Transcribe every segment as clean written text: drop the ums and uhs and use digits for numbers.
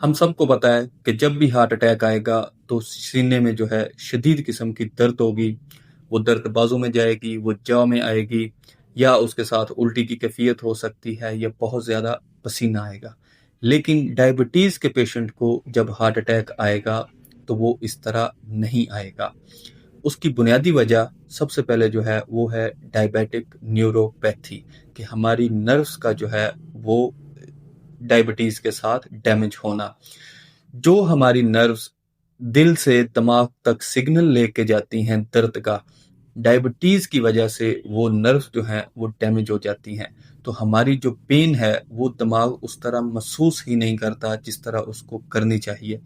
हम सबको पता है कि जब भी हार्ट अटैक आएगा तो सीने में जो है शदीद किस्म की दर्द होगी। वो दर्द बाजू में जाएगी, वो जॉ में आएगी या उसके साथ उल्टी की कैफियत हो सकती है या बहुत ज़्यादा पसीना आएगा। लेकिन डायबिटीज़ के पेशेंट को जब हार्ट अटैक आएगा तो वो इस तरह नहीं आएगा। उसकी बुनियादी वजह सबसे पहले जो है वो है डायबिटिक न्यूरोपैथी कि हमारी नर्व्स का जो है वो डायबिटीज के साथ डैमेज होना। जो हमारी नर्व्स दिल से दिमाग तक सिग्नल लेके जाती हैं दर्द का, डायबिटीज की वजह से वो नर्व्स जो हैं वो डैमेज हो जाती हैं। तो हमारी जो पेन है वो दिमाग उस तरह महसूस ही नहीं करता जिस तरह उसको करनी चाहिए।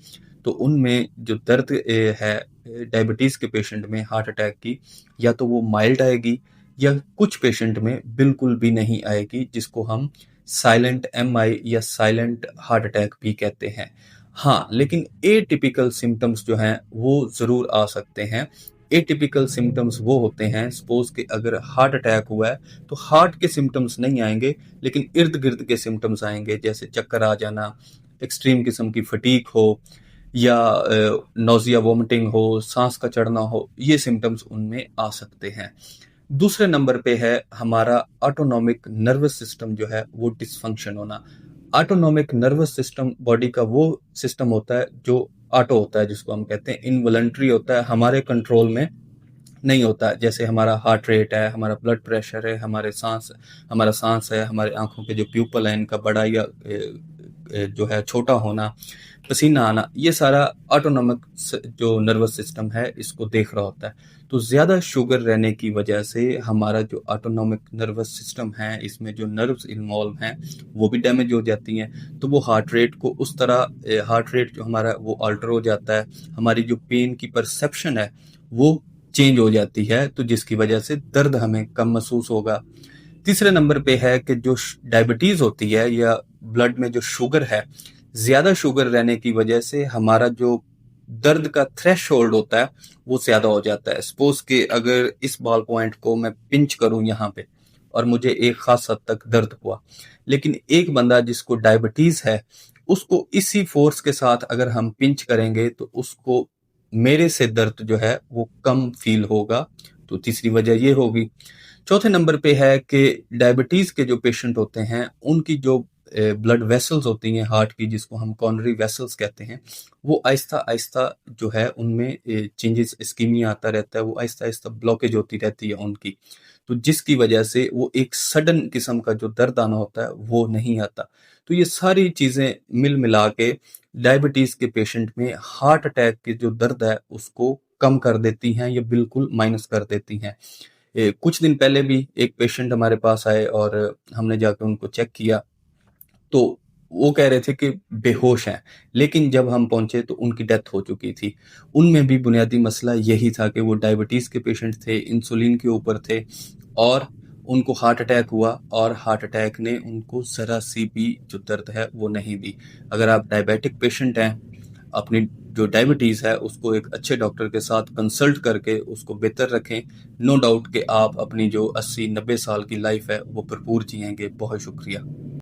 तो उनमें जो दर्द है डायबिटीज के पेशेंट में हार्ट अटैक की, या तो वो माइल्ड आएगी या कुछ पेशेंट में बिल्कुल भी नहीं आएगी, जिसको हम साइलेंट एमआई या साइलेंट हार्ट अटैक भी कहते हैं। हाँ, लेकिन एटिपिकल सिम्टम्स जो हैं वो ज़रूर आ सकते हैं। एटिपिकल सिम्टम्स वो होते हैं, सपोज कि अगर हार्ट अटैक हुआ है तो हार्ट के सिम्टम्स नहीं आएंगे लेकिन इर्द गिर्द के सिम्टम्स आएंगे, जैसे चक्कर आ जाना, एक्सट्रीम किस्म की फटीक हो या नोजिया वोमिटिंग हो, सांस का चढ़ना हो, ये सिम्टम्स उनमें आ सकते हैं। दूसरे नंबर पे है हमारा ऑटोनॉमिक नर्वस सिस्टम जो है वो डिसफंक्शन होना। ऑटोनॉमिक नर्वस सिस्टम बॉडी का वो सिस्टम होता है जो ऑटो होता है, जिसको हम कहते हैं इनवॉलंटरी होता है, हमारे कंट्रोल में नहीं होता। जैसे हमारा हार्ट रेट है, हमारा ब्लड प्रेशर है, हमारा सांस है, हमारे आंखों के जो प्यूपल है इनका बड़ा या जो है छोटा होना, पसीना आना, ये सारा ऑटोनॉमिक जो नर्वस सिस्टम है इसको देख रहा होता है। तो ज़्यादा शुगर रहने की वजह से हमारा जो ऑटोनॉमिक नर्वस सिस्टम है, इसमें जो नर्व्स इन्वॉल्व हैं वो भी डैमेज हो जाती हैं। तो वो हार्ट रेट को उस तरह हार्ट रेट जो हमारा वो अल्टर हो जाता है, हमारी जो पेन की परसेप्शन है वो चेंज हो जाती है, तो जिसकी वजह से दर्द हमें कम महसूस होगा। तीसरे नंबर पे है कि जो डायबिटीज होती है या ब्लड में जो शुगर है, ज्यादा शुगर रहने की वजह से हमारा जो दर्द का थ्रेशोल्ड होता है वो ज्यादा हो जाता है। सपोज कि अगर इस बॉल पॉइंट को मैं पिंच करूं यहाँ पे और मुझे एक खास हद तक दर्द हुआ, लेकिन एक बंदा जिसको डायबिटीज है उसको इसी फोर्स के साथ अगर हम पिंच करेंगे तो उसको मेरे से दर्द जो है वो कम फील होगा। तो तीसरी वजह ये होगी। चौथे नंबर पे है कि डायबिटीज के जो पेशेंट होते हैं उनकी जो ब्लड वेसल्स होती हैं हार्ट की, जिसको हम कॉर्नरी वेसल्स कहते हैं, वो आहिस्ता आहिस्ता जो है उनमें चेंजेस, इस्कीमिया आता रहता है, वो आहिस्ता आहिस्ता ब्लॉकेज होती रहती है उनकी। तो जिसकी वजह से वो एक सडन किस्म का जो दर्द आना होता है वो नहीं आता। तो ये सारी चीजें मिल मिला के डायबिटीज के पेशेंट में हार्ट अटैक के जो दर्द है उसको कम कर देती हैं या बिल्कुल माइनस कर देती हैं। कुछ दिन पहले भी एक पेशेंट हमारे पास आए और हमने जाकर उनको चेक किया तो वो कह रहे थे कि बेहोश हैं, लेकिन जब हम पहुंचे तो उनकी डेथ हो चुकी थी। उनमें भी बुनियादी मसला यही था कि वो डायबिटीज के पेशेंट थे, इंसुलिन के ऊपर थे और उनको हार्ट अटैक हुआ और हार्ट अटैक ने उनको जरा सी भी जो दर्द है वो नहीं दी। अगर आप डायबिटिक पेशेंट हैं, अपनी जो डायबिटीज है उसको एक अच्छे डॉक्टर के साथ कंसल्ट करके उसको बेहतर रखें। नो डाउट कि आप अपनी जो 80-90 साल की लाइफ है वो भरपूर जिएंगे। बहुत शुक्रिया।